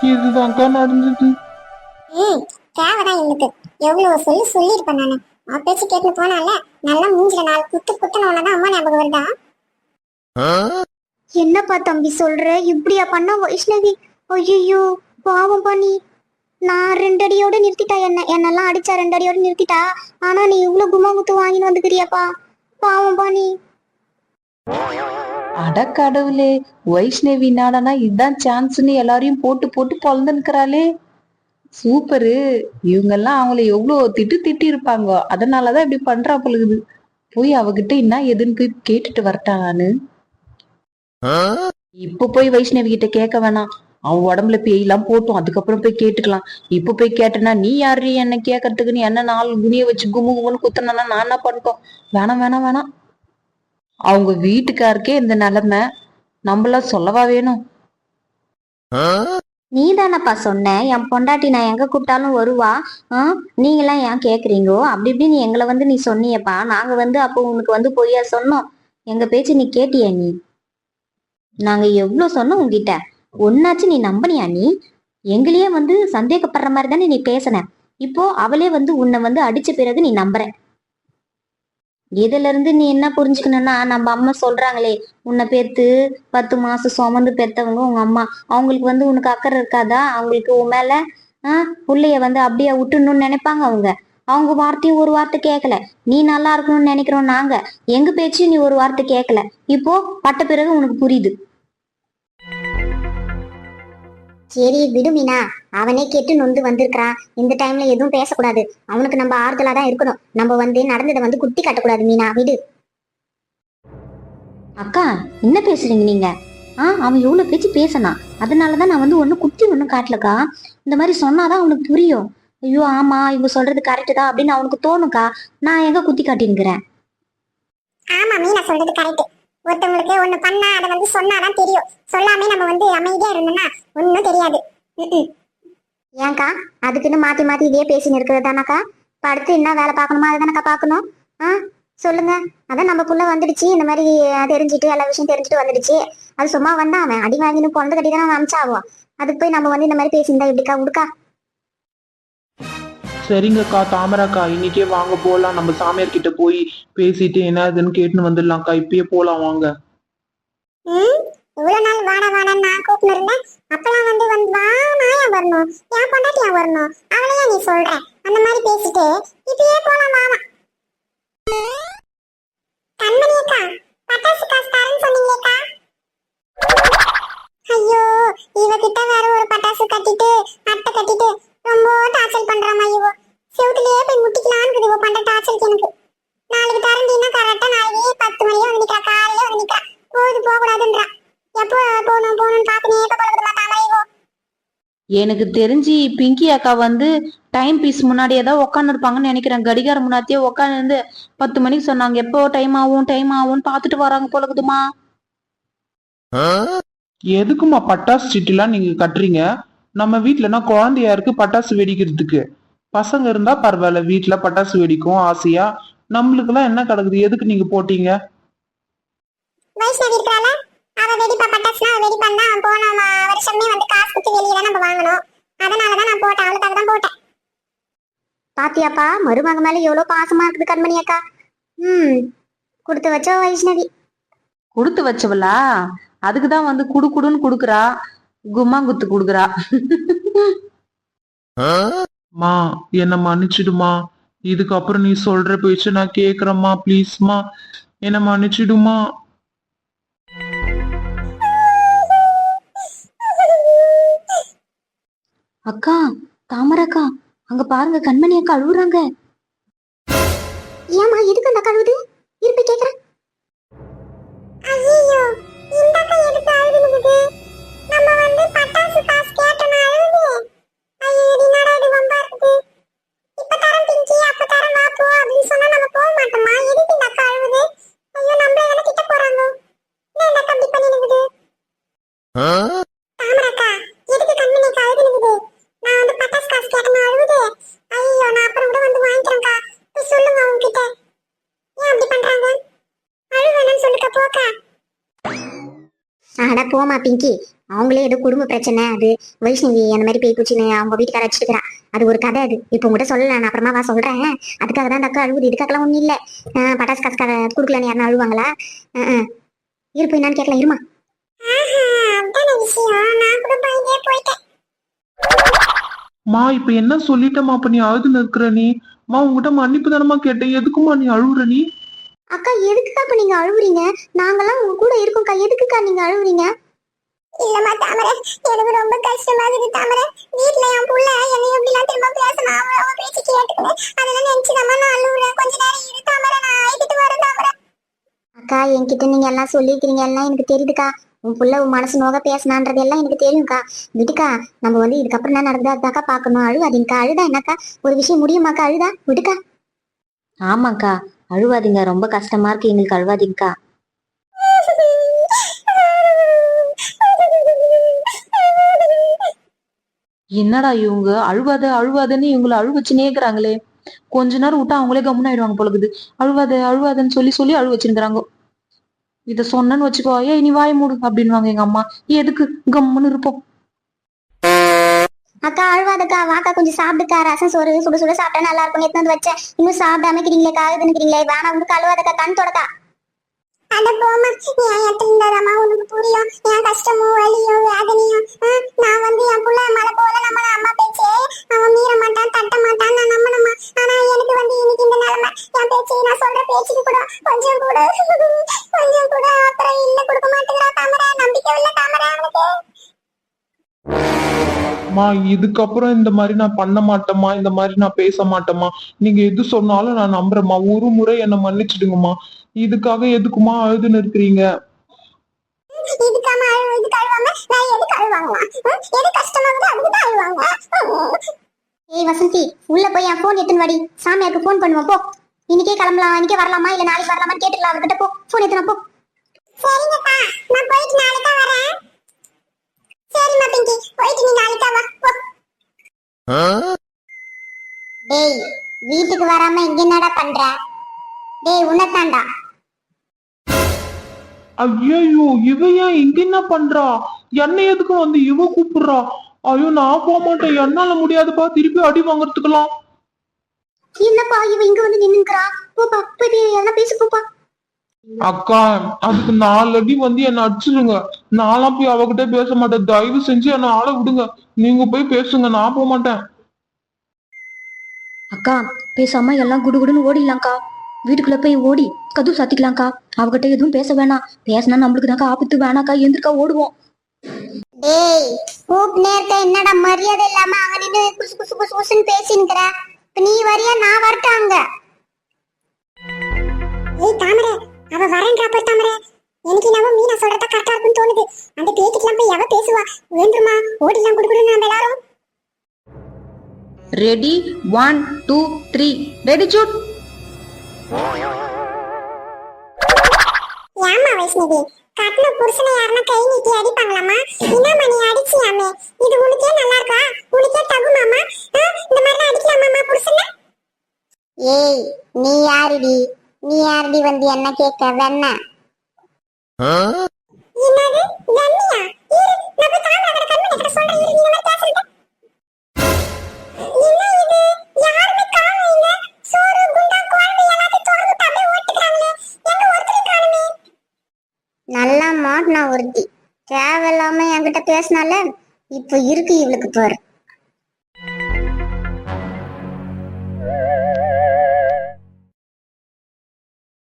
இதுதான்க்கா நடந்தது. தேவைதான் எனக்கு எவ்வளவு சொல்லிருப்பேன் நானு. அவன் பேச்சு கேட்டு போனால நல்லா மூஞ்சில 4 குத்து குத்தனவனதான் அம்மா ஞாபகம் வருதா? என்னப்பா தம்பி சொல்ற? இப்படியா பண்ண வைஷ்ணவி? ஐயோ பாவம் பண்ணி. நான் 2 அடியோட நிறுத்திட்டா, என்னெல்லாம் அடிச்சா 2 அடியோட நிறுத்திட்டா. ஆனா நீ இவ்வளவு கும்மாங்குத்து வாங்கின்னு வந்துக்கிறியாப்பா? பாவம் பண்ணி. அடக்கடவுளே, வைஷ்ணவி நாடனா இதுதான் சான்ஸ்ன்னு எல்லாரையும் போட்டு போட்டு பொழந்துன்னுக்கிறாளே. சூப்பரு. இவங்கெல்லாம் அவங்கள எவ்வளவு திட்டி இருப்பாங்க, அதனாலதான் இப்படி பண்றா பொழுது. போய் அவகிட்ட என்ன எதுன்னு போய் கேட்டுட்டு வரட்டா நானு. இப்ப போய் வைஷ்ணவி கிட்ட கேட்க வேணாம், அவன் உடம்புல பேயெல்லாம் போட்டும், அதுக்கப்புறம் போய் கேட்டுக்கலாம். இப்ப போய் கேட்டனா நீ யாரு என்ன கேட்கறதுக்குன்னு என்ன 4 குனிய வச்சு கும்மு கும்முன்னு குத்தனா நான் என்ன பண்ணிட்டோம். வேணாம் வேணாம் வேணாம். அவங்க வீட்டுக்காருக்கே இந்த நிலைமை, நம்மளாம் சொல்லவா வேணும்? நீ தானப்பா சொன்ன என் பொண்டாட்டி நான் எங்க கூப்பிட்டாலும் வருவா. நீங்களாம் ஏன் கேக்குறீங்கோ? அப்படி இப்படி நீ எங்களை நீ சொன்னியப்பா. நாங்க அப்போ உனக்கு பொய்யா சொன்னோம்? எங்க பேச்சு நீ கேட்டியா? நீ நாங்க எவ்வளவு சொன்னோம் உங்ககிட்ட? ஒன்னாச்சு நீ நம்பனியா? நீ எங்களையே சந்தேகப்படுற மாதிரி தானே நீ பேசின. இப்போ அவளே உன்னை அடிச்ச பிறகு நீ நம்புற. இதுல இருந்து நீ என்ன புரிஞ்சுக்கணும்னா, நம்ம அம்மா சொல்றாங்களே, உன்னை பெத்து 10 மாசம் சுமந்து பெத்தவங்க உங்க அம்மா, அவங்களுக்கு உனக்கு அக்கறை இருக்காதா? அவங்களுக்கு உன் மேல புள்ளைய அப்படியே விட்டுணும்னு நினைப்பாங்க அவங்க. அவங்க வார்த்தையும் ஒரு வார்த்தை கேட்கல. நீ நல்லா இருக்கணும்னு நினைக்கிறோம் நாங்க, எங்க பேச்சையும் நீ ஒரு வார்த்தை கேட்கல. இப்போ பட்ட பிறகு உனக்கு புரியுது. சரி விடு மீனா, அவனே கேட்டு நொந்து வந்திருக்கான். இந்த டைம்ல எதுவும் பேசக்கூடாது. அவனுக்கு நம்ம ஆறுதலா தான் இருக்கணும். நம்ம நடந்ததை குட்டி காட்டக்கூடாது மீனா, விடு. அக்கா என்ன பேசுறீங்க நீங்க? அவன் எவ்வளவு பேச்சு பேசினான், அதனாலதான் நான் ஒன்னும் குத்தி ஒன்னும் காட்டலக்கா. இந்த மாதிரி சொன்னாதான் அவனுக்கு புரியும். ஐயோ ஆமா இவங்க சொல்றது கரெக்ட் தான் அப்படின்னு அவனுக்கு தோணுக்கா. நான் எங்க குத்தி காட்டினுக்கிறேன்? ஆமா மீனா சொல்றது கரெக்ட். ஒருத்தவங்களுக்கு ஒண்ணு பண்ணா அதை சொன்னாதான் தெரியும். சொல்லாமே நம்ம அமைதியா இருந்தோம்னா ஒன்னும் தெரியாது. ஏன்க்கா அதுக்குன்னு மாத்தி மாத்தி இதே பேசின்னு இருக்கிறது தானக்கா? அடுத்து என்ன வேலை பார்க்கணுமா அதுதானக்கா பார்க்கணும். சொல்லுங்க. அதான் நம்ம புள்ள வந்துடுச்சு, இந்த மாதிரி தெரிஞ்சுட்டு எல்லா விஷயம் தெரிஞ்சுட்டு வந்துடுச்சு. அது சும்மா வந்தா அவன் அடி வாங்கின்னு பொண்ணு கட்டி தானே அமிச்சாவும். அதுக்கு போய் நம்ம இந்த மாதிரி பேசியிருந்தா எப்படிக்கா உடுக்கா? சரிங்கக்கா தாமராக்கா, இன்னைக்கே வாங்க போலாம். நம்ம சாமியார் கிட்ட போய் பேசிட்டு என்னதுன்னு கேட்டுன்னு வந்துடலாம்க்கா. இப்பயே போலாம் வாங்க. இவ்வளவு நாள் வாடா வாடான்னு நான் கூப்பிட்டு இருந்தேன். அப்பெல்லாம் வா நான் ஏன் வரணும்? என் பொண்டாட்டி ஏன் வரணும்? அவளையே நீ சொல்ற அந்த மாதிரி பேசிட்டு இப்பயே போலாம் வாமா. கண்மணி அக்கா, பட்டாசு காசு தரேன்னு சொன்னீங்களேக்கா. ஐயோ இவகிட்ட வேற ஒரு பட்டாசு கட்டிட்டு அட்டை கட்டிட்டு ரொம்ப டார்ச்சல் பண்றாமா. இவோ செவுத்துலயே போய் முட்டிக்கலான்னு இவ பண்ற டார்ச்சலுக்கு எனக்கு. நாளைக்கு தரண்டின்னா கரெக்டா நாளைக்கு 10 மணியே நிக்கிறா, காலையில நிக்கிறா. போது போக கூடாதுன்றா. எப்போ போகணும்னு பாத்துனே பழகுது மாட்டாமா இவோ. எனக்கு தெரிஞ்சு பிங்கி அக்கா டைம் பீஸ் முன்னாடியே தான் உட்காந்து இருப்பாங்கன்னு நினைக்கிறேன். கடிகாரம் முன்னாடியே உட்காந்து இருந்து 10 மணிக்கு சொன்னாங்க. எப்போ டைம் ஆகும்னு பாத்துட்டு வராங்க போலகுதுமா. எதுக்குமா பட்டாசு சீட்டுலாம் நீங்க கட்டுறீங்க? நம்ம வீட்டுலனா குழந்தையா இருக்கு பட்டாசு வெடிக்கிறதுக்கு. பசங்க இருந்தா பரவாயில்ல, வீட்டுல பட்டாசு வெடிக்கும் ஆசையா. நம்மளுக்கு எல்லாம் என்ன கிடக்குது? எதுக்கு நீங்க போட்டீங்க? வைஷ்ணவி இருக்கறால அவ வெடிப்பா பட்டாசுனா வெடிப்பான்னா போன வருஷமே காசு கொடுத்து வெளியே தான் நம்ம வாங்கணும். அதனால தான் நான் போட்டேன், அவளுக்காக தான் போட்டேன். பாத்தியாப்பா மருமக மேல எவ்வளவு பாசமா இருக்குது கண்மணி அக்கா. கொடுத்து வச்ச வைஷ்ணவி. கொடுத்து வச்சவளா? அதுக்குதான் குடுன்னு குடுக்குறா, கும்மாங்குத்து குடுக்குறா. மா என்ன மன்னிச்சிடுமா. இதுக்கப்புறம் நீ சொல்ற பேச்சு நான் கேக்குறேம்மா. ப்ளீஸ்மா என்ன மன்னிச்சிடுமா. அக்கா தாமராக்கா, அங்க பாருங்க கண்மணி அக்கா அழுகுறாங்க. ஏமா எதுக்கு அந்த கழுவுது? இருப்பி கேக்குறேன். ஐயோ இந்த அக்கா எதுக்கு அழுகுது? நம்ம பட்டாசு காசு கேட்டனா அழுகுது. ஐயோ என்னடா இது வம்பா இருக்குது. இப்ப தரம் பிஞ்சி அப்ப தரம் வா போ அப்படின்னு சொன்னா நம்ம போக மாட்டோமா? எதுக்கு இந்த அக்கா அழுகுது? ஐயோ நம்மள என்ன திட்ட போறாங்க. என்ன இந்த அக்கா இப்படி பண்ணி நிக்குது? தாமராக்கா எதுக்கு கண்மணி அக்கா அழுகுது? நான் பட்டாசு காசு கேட்டனா அழுகுது. ஐயோ நான் அப்புறம் கூட வாங்கிக்கிறேன்க்கா. போய் சொல்லுங்க அவங்க கிட்ட. ஏன் அப்படி பண்றாங்க? அழுவேன்னு சொல்லுக்க போக்கா. அட போமா பிங்கி, அவங்களே ஏதோ குடும்ப பிரச்சனை, அது வைஷ்ணவி அந்த மாதிரி பேய் பூச்சின்னு அவங்க வீட்டுக்கார வச்சுக்கிறா. அது ஒரு கதை. அது இப்போ உங்ககிட்ட சொல்லல, நான் அப்புறமா வா சொல்றேன். அதுக்காக தான் அந்த அக்கா அழுவுது, இதுக்காகலாம் ஒண்ணும் இல்ல. பட்டாசு காசு கொடுக்கலன்னு யாரும் அழுவாங்களா? இருப்பு என்னன்னு கேட்கலாம், இருமா. மா இப்ப என்ன சொல்லிட்டமா, அப்ப நீ அழுதுன்னு இருக்கிற நீ? மா உங்ககிட்ட மன்னிப்பு தானமா கேட்டேன், எதுக்குமா நீ அழுகுற நீ? அக்கா எதுக்குக்கா இப்ப நீங்க அழுவுறீங்க? நாங்கெல்லாம் உங்க கூட இருக்கோம்க்கா, எதுக்குக்கா நீங்க அழுவுறீங்க? இல்லம்மா தாமரை, எனக்கு ரொம்ப கஷ்டமா இருக்கு தாமரை. வீட்ல என் புள்ள என்னை எப்படிலாம் திரும்ப பேசினா அவன் பேச்சு கேட்டுக்கணும், அதெல்லாம் நினைச்சுதாம்மா நான் அழுவுறேன். கொஞ்ச நேரம் இரு தாமரை, நான் ஆயிட்டு வரேன் தாமரை. அக்கா என்கிட்ட நீங்க எல்லாம் சொல்லிக்கிறீங்க, எல்லாம் எனக்கு தெரியுதுக்கா. உன் புள்ள உன் மனசு நோக பேசினான்றது எல்லாம் எனக்கு தெரியும்க்கா. விடுக்கா, நம்ம வந்து இதுக்கப்புறம் என்ன நடக்குதா அதாக்கா பாக்கணும். அழுவாதீங்கக்கா. அழுதா என்னக்கா ஒரு விஷயம் முடியுமாக்கா? அழுதா விடுக்கா. ஆமாக்கா, அழுவாதீங்க, ரொம்ப கஷ்டமா இருக்கு எங்களுக்கு, அழுவாதீங்கக்கா. என்னடா இவங்க அழுவாத அழுவாதன்னு இவங்களை அழுவச்சுனே இருக்கிறாங்களே. கொஞ்ச நேரம் விட்டா அவங்களே கம்முன்னு ஆயிடுவாங்க போலகுது. அழுவாத அழுவாதன்னு சொல்லி சொல்லி அழுவ வச்சிருக்கிறாங்க. இத சொன்னேன்னு வச்சுக்கோ, ஏய் நீ வாய மூடு அப்படின்வாங்க எங்க அம்மா. எதுக்கு கம்முன்னு இருப்போம். அக்கா அழுவாதக்கா, வாக்கா கொஞ்சம் சாப்பிடுக்கா. ரசம் சோறு சுட சுட சாப்பிட்டா நல்லா இருக்கும். எடுத்து வந்து வச்சேன், இன்னும் சாப்பிடாம இருக்கிறீங்களே, காகுதுன்னுக்கிறீங்களே. வேணா வந்து அழுவாதக்கா, கண் தொடக்கா. அட போமா, என் எத்தனை உனக்கு புரியும் என் கஷ்டமும் வலியும் வேதனையும். நான் வந்து என் புள்ள மலை போல நம்ம அம்மா பேச்சு அவன் மீற மாட்டான், தட்ட மாட்டான், நான் நம்பணுமா? ஆனா எனக்கு வந்து இன்னைக்கு இந்த நிலைமை. என் பேச்சு நான் சொல்ற பேச்சுக்கு கூட கொஞ்சம் கூட அப்புறம் இல்ல கொடுக்க மாட்டேங்கிறா தாமரை. நம்பிக்கை இல்ல தாமரை அவனுக்கு. மா இதுக்கப்புறம் இந்த மாதிரி நான் பண்ண மாட்டேம்மா, இந்த மாதிரி நான் பேச மாட்டேம்மா. நீங்க எது சொன்னாலும் நான் நம்புறேம்மா. ஒரு முறை என்ன மன்னிச்சிடுங்கம்மா. இதுக்காக எதுக்குமா அழுதுன்னு இருக்கிறீங்க? ஏய் வசந்தி, உள்ள போய் என் போன் எடுத்துன்னு வாடி. சாமியாருக்கு போன் பண்ணுவோம் போ. இன்னைக்கே கிளம்பலாம், இன்னைக்கே வரலாமா இல்ல நாளைக்கு வரலாமான்னு கேட்டுக்கலாம் அவர்கிட்ட. போ போன் எடுத்துனா போ. சரிங்கப்பா, நான் போயிட்டு நாளைக்கு வரேன். சரிம்மா பிங்கி, போயிட்டு நீ நாளைக்கு வா போ. டேய் வீட்டுக்கு வராம இங்க என்னடா பண்ற? டேய் உன்னதாண்டா. ஐயோ இவ ஏன் இங்க என்ன பண்றா? என்ன எதுக்கு வந்து இவ கூப்பிடுறா? ஐயோ நான் போக மாட்டேன், என்னால முடியாதுப்பா. திருப்பி அடி வாங்குறதுக்கலாம். என்னப்பா இவ இங்க வந்து நின்னுங்கறா? போப்பா போய் என்ன பேசு போப்பா. அக்கா அதுக்கு 4 அடி வந்து என்ன அடிச்சிருங்க. நான்லாம் போய் அவகிட்ட பேச மாட்டேன். தயவு செஞ்சு என்ன ஆள விடுங்க. நீங்க போய் பேசுங்க, நான் போக மாட்டேன். அக்கா பேசாம எல்லாம் குடுகுடுன்னு ஓடிடலாம்க்கா. வீட்டுக்குள்ள போய் ஓடி கதவு சாத்திக்கலாம்க்கா. அவகிட்ட எதுவும் பேச வேணாம். பேசினா நம்மளுக்கு தான்க்கா ஆபத்து. வேணாக்கா, எந்திரிக்கா, ஓடுவோம். டேய் கூப்னே இருக்க, என்னடா மரியாதை இல்லாம அங்க நின்னு குசு குசு குசு குசுன்னு பேசின்னுக்கற? இப்ப நீ வரியா நான் வரட்டாங்க? ஏய் தாமரை, அவ வரேன்றா போய் தாமரை. எனக்கு நம்ம மீனா சொல்றத கரெக்டா இருக்குன்னு தோணுது. அந்த பேக்கிட்டலாம் போய் எவ பேசுவா? வேண்டுமா ஓடிலாம் குடுக்குறோம் நம்ம எல்லாரும். Ready 1 2 3 ready shoot. ஏமா வைஷ்ணவி, கட்டின புருஷனை யாருன்னா கை நீட்டி அடிப்பாங்களாமா? என்னம்மா நீ அடிச்சியாமே? இது உனக்கே நல்லா இருக்கா? உனக்கே தகுமாமா? இந்த மாதிரி அடிக்கலாமாமா புருஷனை? ஏய் நீ யாருடி? நீ யாருடி வந்து என்ன கேட்க? வெண்ண என்னது வெண்ணியா? இரு நான் போய் தாமரை கண்ணு கிட்ட சொல்றேன். இரு நீ என்ன பேசுறீங்க? என்ன இது? யாருமே காணோம் இங்க. சோறு குண்டா குழம்பு எல்லாத்தையும் திறந்து அப்படியே ஓட்டுறாங்களே. எங்க ஒருத்தரையும் காணுமே. நல்லா மாட்டினா ஒருத்தி தேவையில்லாம என்கிட்ட பேசினால இப்ப இருக்கு இவளுக்கு பாரு.